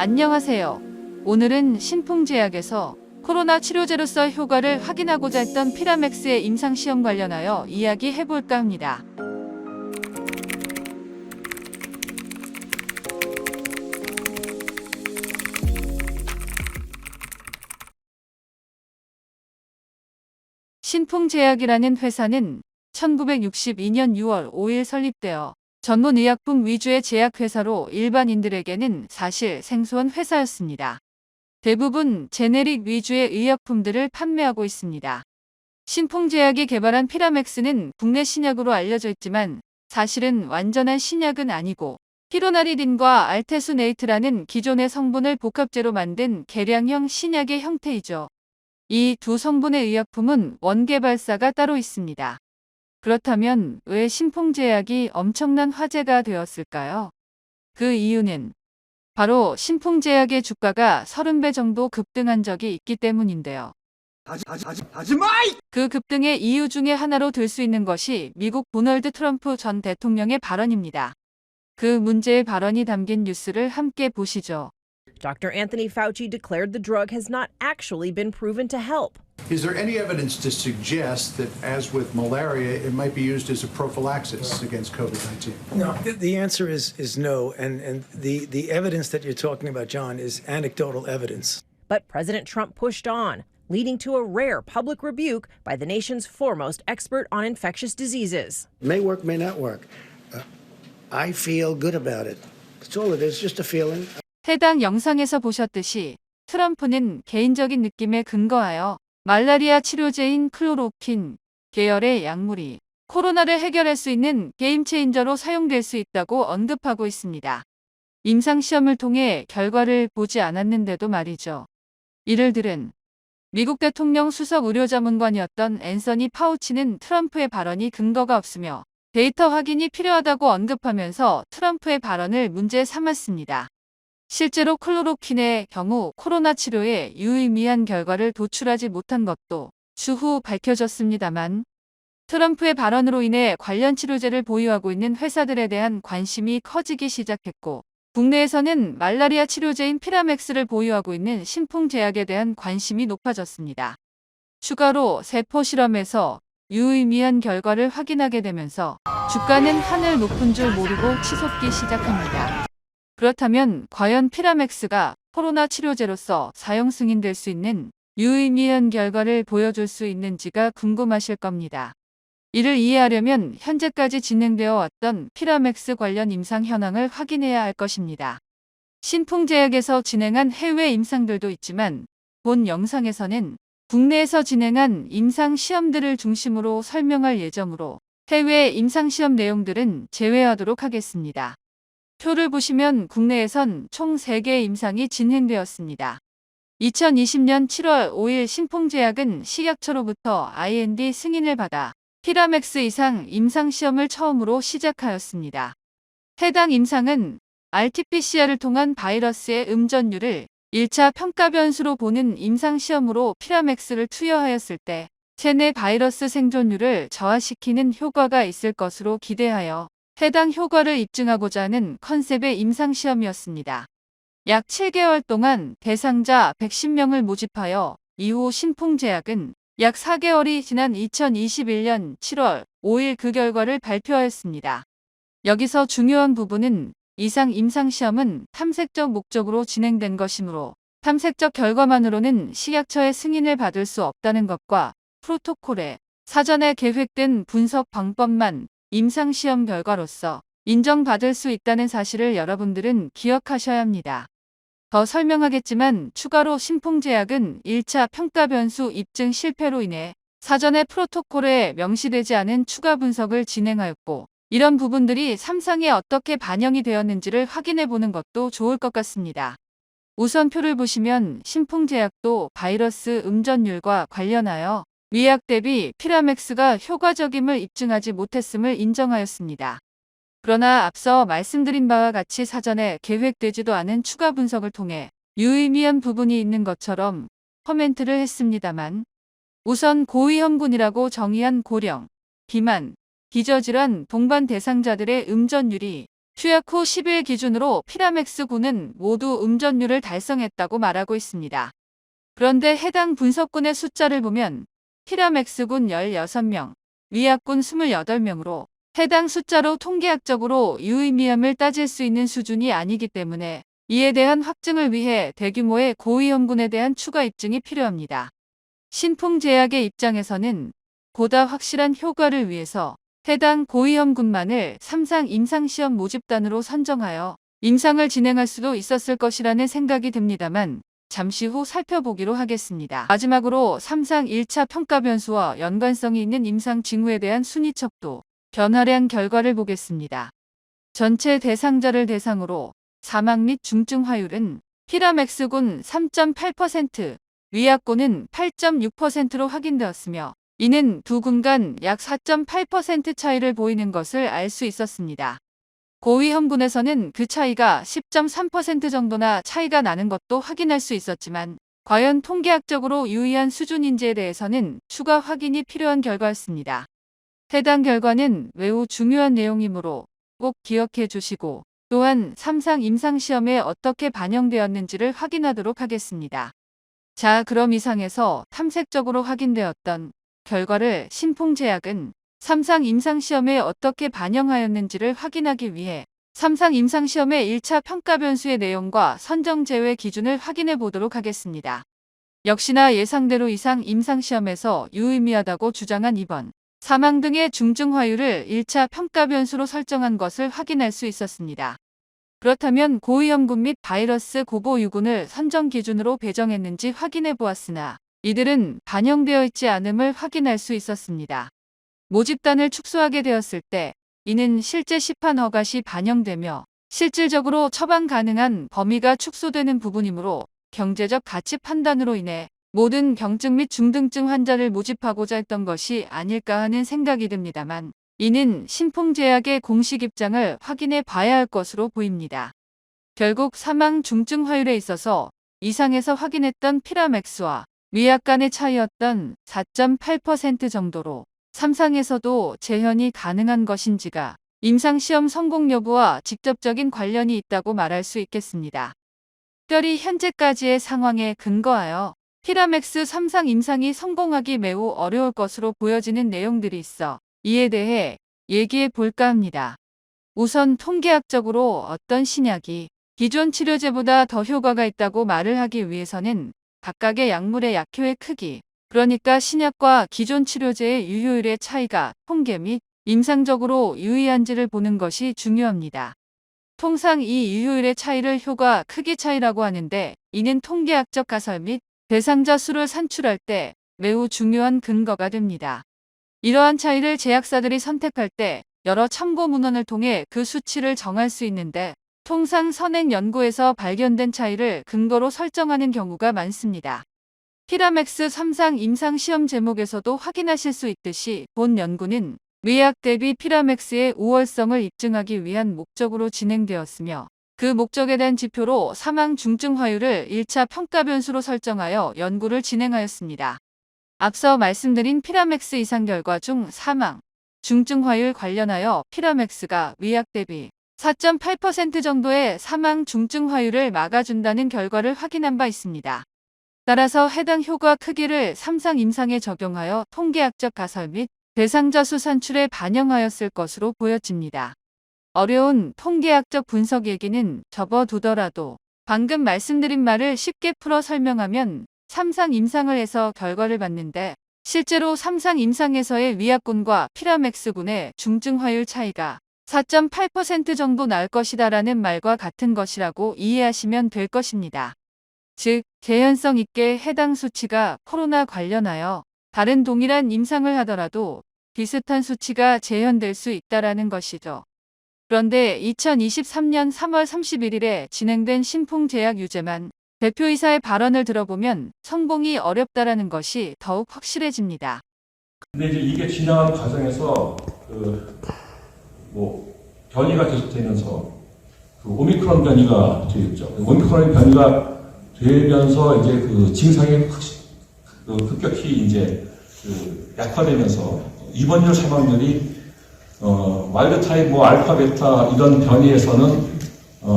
안녕하세요. 오늘은 신풍제약에서 코로나 치료제로서 효과를 확인하고자 했던 피라맥스의 임상시험 관련하여 이야기해볼까 합니다. 신풍제약이라는 회사는 1962년 6월 5일 설립되어 전문 의약품 위주의 제약회사로 일반인들에게는 사실 생소한 회사였습니다. 대부분 제네릭 위주의 의약품들을 판매하고 있습니다. 신풍제약이 개발한 피라맥스는 국내 신약으로 알려져 있지만 사실은 완전한 신약은 아니고 피로나리딘과 알테수네이트라는 기존의 성분을 복합제로 만든 개량형 신약의 형태이죠. 이 두 성분의 의약품은 원개발사가 따로 있습니다. 그렇다면 왜 신풍제약이 엄청난 화제가 되었을까요? 그 이유는 바로 신풍제약의 주가가 30배 정도 급등한 적이 있기 때문인데요. 하지마! 그 급등의 이유 중에 하나로 들 수 있는 것이 미국 도널드 트럼프 전 대통령의 발언입니다. 그 문제의 발언이 담긴 뉴스를 함께 보시죠. Dr. Anthony Fauci declared the drug has not actually been proven to help. Is there any evidence to suggest that, as with malaria, it might be used as a prophylaxis against COVID-19? No, the answer is no, and the evidence that you're talking about, John, is anecdotal evidence. But President Trump pushed on, leading to a rare public rebuke by the nation's foremost expert on infectious diseases. May work, may not work. I feel good about it. That's all it is, just a feeling. 해당 영상에서 보셨듯이 트럼프는 개인적인 느낌에 근거하여 말라리아 치료제인 클로로킨 계열의 약물이 코로나를 해결할 수 있는 게임체인저로 사용될 수 있다고 언급하고 있습니다. 임상시험을 통해 결과를 보지 않았는데도 말이죠. 이를 들은 미국 대통령 수석 의료자문관이었던 앤서니 파우치는 트럼프의 발언이 근거가 없으며 데이터 확인이 필요하다고 언급하면서 트럼프의 발언을 문제 삼았습니다. 실제로 클로로킨의 경우 코로나 치료에 유의미한 결과를 도출하지 못한 것도 추후 밝혀졌습니다만 트럼프의 발언으로 인해 관련 치료제를 보유하고 있는 회사들에 대한 관심이 커지기 시작했고 국내에서는 말라리아 치료제인 피라맥스를 보유하고 있는 신풍제약에 대한 관심이 높아졌습니다. 추가로 세포 실험에서 유의미한 결과를 확인하게 되면서 주가는 하늘 높은 줄 모르고 치솟기 시작합니다. 그렇다면 과연 피라맥스가 코로나 치료제로서 사용 승인될 수 있는 유의미한 결과를 보여줄 수 있는지가 궁금하실 겁니다. 이를 이해하려면 현재까지 진행되어 왔던 피라맥스 관련 임상 현황을 확인해야 할 것입니다. 신풍제약에서 진행한 해외 임상들도 있지만 본 영상에서는 국내에서 진행한 임상 시험들을 중심으로 설명할 예정으로 해외 임상 시험 내용들은 제외하도록 하겠습니다. 표를 보시면 국내에선 총 3개의 임상이 진행되었습니다. 2020년 7월 5일 신풍제약은 식약처로부터 IND 승인을 받아 피라맥스 이상 임상시험을 처음으로 시작하였습니다. 해당 임상은 RT-PCR을 통한 바이러스의 음전율을 1차 평가 변수로 보는 임상시험으로 피라맥스를 투여하였을 때 체내 바이러스 생존율을 저하시키는 효과가 있을 것으로 기대하여 해당 효과를 입증하고자 하는 컨셉의 임상시험이었습니다. 약 7개월 동안 대상자 110명을 모집하여 이후 신풍제약은 약 4개월이 지난 2021년 7월 5일 그 결과를 발표하였습니다. 여기서 중요한 부분은 이상 임상시험은 탐색적 목적으로 진행된 것이므로 탐색적 결과만으로는 식약처의 승인을 받을 수 없다는 것과 프로토콜에 사전에 계획된 분석 방법만 임상시험 결과로서 인정받을 수 있다는 사실을 여러분들은 기억하셔야 합니다. 더 설명하겠지만 추가로 신풍제약은 1차 평가 변수 입증 실패로 인해 사전에 프로토콜에 명시되지 않은 추가 분석을 진행하였고 이런 부분들이 삼상에 어떻게 반영이 되었는지를 확인해 보는 것도 좋을 것 같습니다. 우선 표를 보시면 신풍제약도 바이러스 음전율과 관련하여 위약 대비 피라맥스가 효과적임을 입증하지 못했음을 인정하였습니다. 그러나 앞서 말씀드린 바와 같이 사전에 계획되지도 않은 추가 분석을 통해 유의미한 부분이 있는 것처럼 코멘트를 했습니다만 우선 고위험군이라고 정의한 고령, 비만, 기저질환 동반 대상자들의 음전율이 투약 후 10일 기준으로 피라맥스군은 모두 음전율을 달성했다고 말하고 있습니다. 그런데 해당 분석군의 숫자를 보면 피라맥스군 16명, 위약군 28명으로 해당 숫자로 통계학적으로 유의미함을 따질 수 있는 수준이 아니기 때문에 이에 대한 확증을 위해 대규모의 고위험군에 대한 추가 입증이 필요합니다. 신풍제약의 입장에서는 보다 확실한 효과를 위해서 해당 고위험군만을 3상 임상시험 모집단으로 선정하여 임상을 진행할 수도 있었을 것이라는 생각이 듭니다만 잠시 후 살펴보기로 하겠습니다. 마지막으로 3상 1차 평가 변수와 연관성이 있는 임상 징후에 대한 순위 척도, 변화량 결과를 보겠습니다. 전체 대상자를 대상으로 사망 및 중증화율은 피라맥스군 3.8%, 위약군은 8.6%로 확인되었으며 이는 두 군 간 약 4.8% 차이를 보이는 것을 알 수 있었습니다. 고위험군에서는 그 차이가 10.3% 정도나 차이가 나는 것도 확인할 수 있었지만 과연 통계학적으로 유의한 수준인지에 대해서는 추가 확인이 필요한 결과였습니다. 해당 결과는 매우 중요한 내용이므로 꼭 기억해 주시고 또한 3상 임상시험에 어떻게 반영되었는지를 확인하도록 하겠습니다. 자, 그럼 이상에서 탐색적으로 확인되었던 결과를 신풍제약은 3상 임상시험에 어떻게 반영하였는지를 확인하기 위해 3상 임상시험의 1차 평가 변수의 내용과 선정 제외 기준을 확인해 보도록 하겠습니다. 역시나 예상대로 이상 임상시험에서 유의미하다고 주장한 입원, 사망 등의 중증화율을 1차 평가 변수로 설정한 것을 확인할 수 있었습니다. 그렇다면 고위험군 및 바이러스 고보유군을 선정 기준으로 배정했는지 확인해 보았으나 이들은 반영되어 있지 않음을 확인할 수 있었습니다. 모집단을 축소하게 되었을 때 이는 실제 시판 허가 시 반영되며 실질적으로 처방 가능한 범위가 축소되는 부분이므로 경제적 가치 판단으로 인해 모든 경증 및 중등증 환자를 모집하고자 했던 것이 아닐까 하는 생각이 듭니다만 이는 신풍제약의 공식 입장을 확인해 봐야 할 것으로 보입니다. 결국 사망 중증화율에 있어서 이상에서 확인했던 피라맥스와 위약 간의 차이였던 4.8% 정도로 3상에서도 재현이 가능한 것인지가 임상시험 성공 여부와 직접적인 관련이 있다고 말할 수 있겠습니다. 특별히 현재까지의 상황에 근거하여 피라맥스 3상 임상이 성공하기 매우 어려울 것으로 보여지는 내용들이 있어 이에 대해 얘기해 볼까 합니다. 우선 통계학적으로 어떤 신약이 기존 치료제보다 더 효과가 있다고 말을 하기 위해서는 각각의 약물의 약효의 크기, 그러니까 신약과 기존 치료제의 유효율의 차이가 통계 및 임상적으로 유의한지를 보는 것이 중요합니다. 통상 이 유효율의 차이를 효과 크기 차이라고 하는데 이는 통계학적 가설 및 대상자 수를 산출할 때 매우 중요한 근거가 됩니다. 이러한 차이를 제약사들이 선택할 때 여러 참고 문헌을 통해 그 수치를 정할 수 있는데 통상 선행 연구에서 발견된 차이를 근거로 설정하는 경우가 많습니다. 피라맥스 3상 임상시험 제목에서도 확인하실 수 있듯이 본 연구는 위약 대비 피라맥스의 우월성을 입증하기 위한 목적으로 진행되었으며 그 목적에 대한 지표로 사망 중증화율을 1차 평가 변수로 설정하여 연구를 진행하였습니다. 앞서 말씀드린 피라맥스 이상 결과 중 사망, 중증화율 관련하여 피라맥스가 위약 대비 4.8% 정도의 사망 중증화율을 막아준다는 결과를 확인한 바 있습니다. 따라서 해당 효과 크기를 3상 임상에 적용하여 통계학적 가설 및 대상자 수 산출에 반영하였을 것으로 보여집니다. 어려운 통계학적 분석 얘기는 접어두더라도 방금 말씀드린 말을 쉽게 풀어 설명하면 3상 임상을 해서 결과를 봤는데 실제로 3상 임상에서의 위약군과 피라맥스군의 중증화율 차이가 4.8% 정도 날 것이다라는 말과 같은 것이라고 이해하시면 될 것입니다. 즉, 개연성 있게 해당 수치가 코로나 관련하여 다른 동일한 임상을 하더라도 비슷한 수치가 재현될 수 있다라는 것이죠. 그런데 2023년 3월 31일에 진행된 신풍제약 유재만 대표이사의 발언을 들어보면 성공이 어렵다라는 것이 더욱 확실해집니다. 근데 이제 이게 진행하는 과정에서 변이가 계속되면서 오미크론 변이가 되겠죠. 오미크론 변이가 되면서 이제 그 증상이 급격히 이제 약화되면서 입원율 사망률이 와일드 타입, 알파, 베타 이런 변이에서는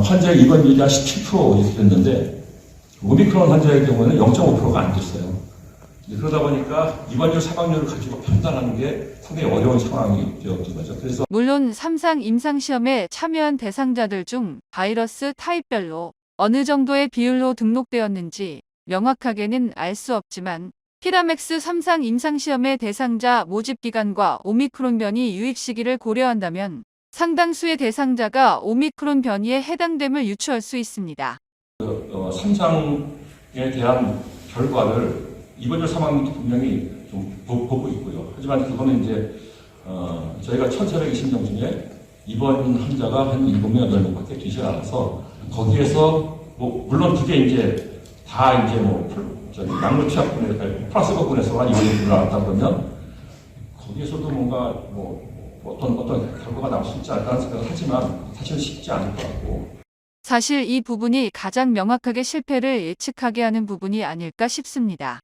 환자의 입원율이 한 17% 이렇게 됐는데 오미크론 환자의 경우에는 0.5%가 안 됐어요. 그러다 보니까 입원율, 사망률을 가지고 판단하는 게 상당히 어려운 상황이 되었던 거죠. 그래서 물론 3상 임상시험에 참여한 대상자들 중 바이러스 타입별로 어느 정도의 비율로 등록되었는지 명확하게는 알 수 없지만 피라맥스 3상 임상시험의 대상자 모집 기간과 오미크론 변이 유입 시기를 고려한다면 상당수의 대상자가 오미크론 변이에 해당됨을 유추할 수 있습니다. 3상에 대한 결과를 입원율 사망률도 분명히 좀 보고 있고요. 하지만 그거는 이제 저희가 1,420명 중에 입원 환자가 한 7명, 8명밖에 되지 않아서 거기에서 물론 그게 이제 다 이제 약물 투약분에 플라스보분에서만 입원이 올라왔다 그러면 거기에서도 뭔가 어떤 결과가 나올 수 있지 않을까 생각을 하지만 사실은 쉽지 않을 것 같고. 사실 이 부분이 가장 명확하게 실패를 예측하게 하는 부분이 아닐까 싶습니다.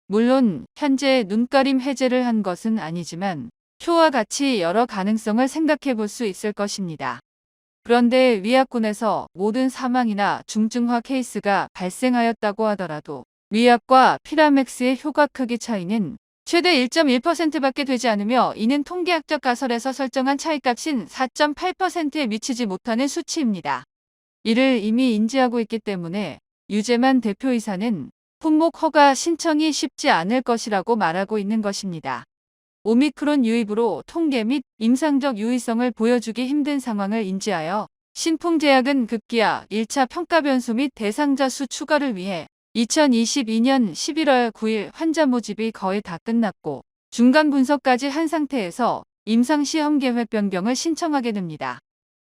물론 현재 눈가림 해제를 한 것은 아니지만 표와 같이 여러 가능성을 생각해 볼 수 있을 것입니다. 그런데 위약군에서 모든 사망이나 중증화 케이스가 발생하였다고 하더라도 위약과 피라맥스의 효과 크기 차이는 최대 1.1%밖에 되지 않으며 이는 통계학적 가설에서 설정한 차이값인 4.8%에 미치지 못하는 수치입니다. 이를 이미 인지하고 있기 때문에 유재만 대표이사는 품목 허가 신청이 쉽지 않을 것이라고 말하고 있는 것입니다. 오미크론 유입으로 통계 및 임상적 유의성을 보여주기 힘든 상황을 인지하여 신풍제약은 급기야 1차 평가 변수 및 대상자 수 추가를 위해 2022년 11월 9일 환자 모집이 거의 다 끝났고 중간 분석까지 한 상태에서 임상시험 계획 변경을 신청하게 됩니다.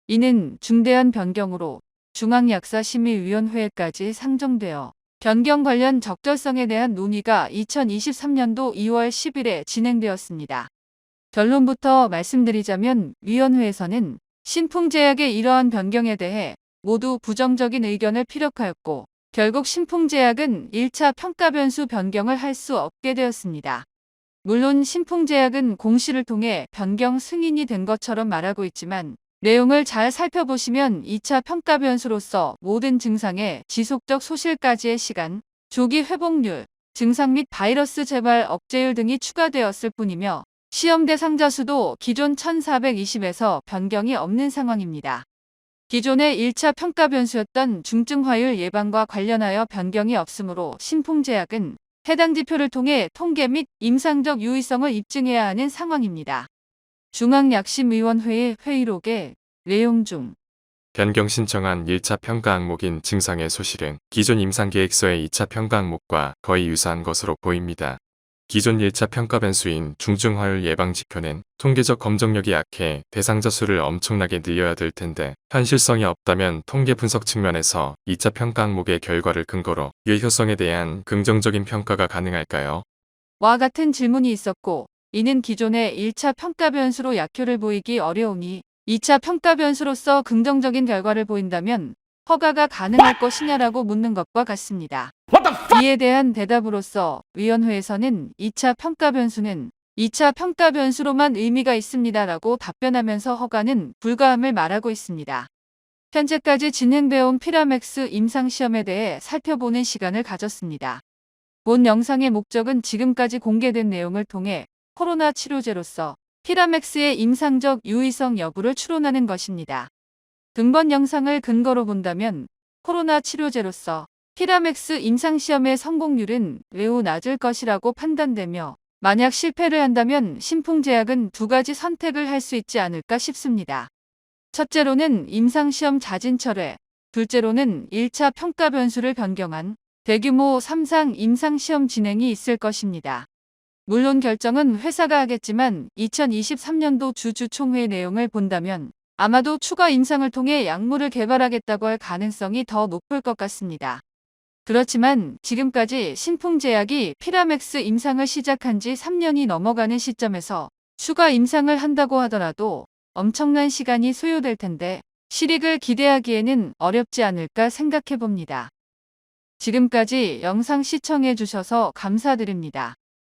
이는 중대한 변경으로 중앙약사심의위원회까지 상정되어 변경 관련 적절성에 대한 논의가 2023년도 2월 10일에 진행되었습니다. 결론부터 말씀드리자면 위원회에서는 신풍제약의 이러한 변경에 대해 모두 부정적인 의견을 피력하였고 결국 신풍제약은 1차 평가 변수 변경을 할 수 없게 되었습니다. 물론 신풍제약은 공시를 통해 변경 승인이 된 것처럼 말하고 있지만 내용을 잘 살펴보시면 2차 평가 변수로서 모든 증상의 지속적 소실까지의 시간, 조기 회복률, 증상 및 바이러스 재발 억제율 등이 추가되었을 뿐이며 시험 대상자 수도 기존 1420에서 변경이 없는 상황입니다. 기존의 1차 평가 변수였던 중증화율 예방과 관련하여 변경이 없으므로 신풍제약은 해당 지표를 통해 통계 및 임상적 유의성을 입증해야 하는 상황입니다. 중앙약심위원회의 회의록의 내용 중 변경 신청한 1차 평가 항목인 증상의 소실은 기존 임상계획서의 2차 평가 항목과 거의 유사한 것으로 보입니다. 기존 1차 평가 변수인 중증화율 예방 지표는 통계적 검정력이 약해 대상자 수를 엄청나게 늘려야 될 텐데 현실성이 없다면 통계 분석 측면에서 2차 평가 항목의 결과를 근거로 유효성에 대한 긍정적인 평가가 가능할까요? 와 같은 질문이 있었고 이는 기존의 1차 평가 변수로 약효를 보이기 어려우니 2차 평가 변수로서 긍정적인 결과를 보인다면 허가가 가능할 것이냐라고 묻는 것과 같습니다. 이에 대한 대답으로서 위원회에서는 2차 평가 변수는 2차 평가 변수로만 의미가 있습니다라고 답변하면서 허가는 불가함을 말하고 있습니다. 현재까지 진행되어 온 피라맥스 임상시험에 대해 살펴보는 시간을 가졌습니다. 본 영상의 목적은 지금까지 공개된 내용을 통해 코로나 치료제로서 피라맥스의 임상적 유의성 여부를 추론하는 것입니다. 등번 영상을 근거로 본다면 코로나 치료제로서 피라맥스 임상시험의 성공률은 매우 낮을 것이라고 판단되며 만약 실패를 한다면 신풍제약은 두 가지 선택을 할 수 있지 않을까 싶습니다. 첫째로는 임상시험 자진 철회, 둘째로는 1차 평가 변수를 변경한 대규모 3상 임상시험 진행이 있을 것입니다. 물론 결정은 회사가 하겠지만 2023년도 주주총회 내용을 본다면 아마도 추가 임상을 통해 약물을 개발하겠다고 할 가능성이 더 높을 것 같습니다. 그렇지만 지금까지 신풍제약이 피라맥스 임상을 시작한 지 3년이 넘어가는 시점에서 추가 임상을 한다고 하더라도 엄청난 시간이 소요될 텐데 실익을 기대하기에는 어렵지 않을까 생각해 봅니다. 지금까지 영상 시청해 주셔서 감사드립니다.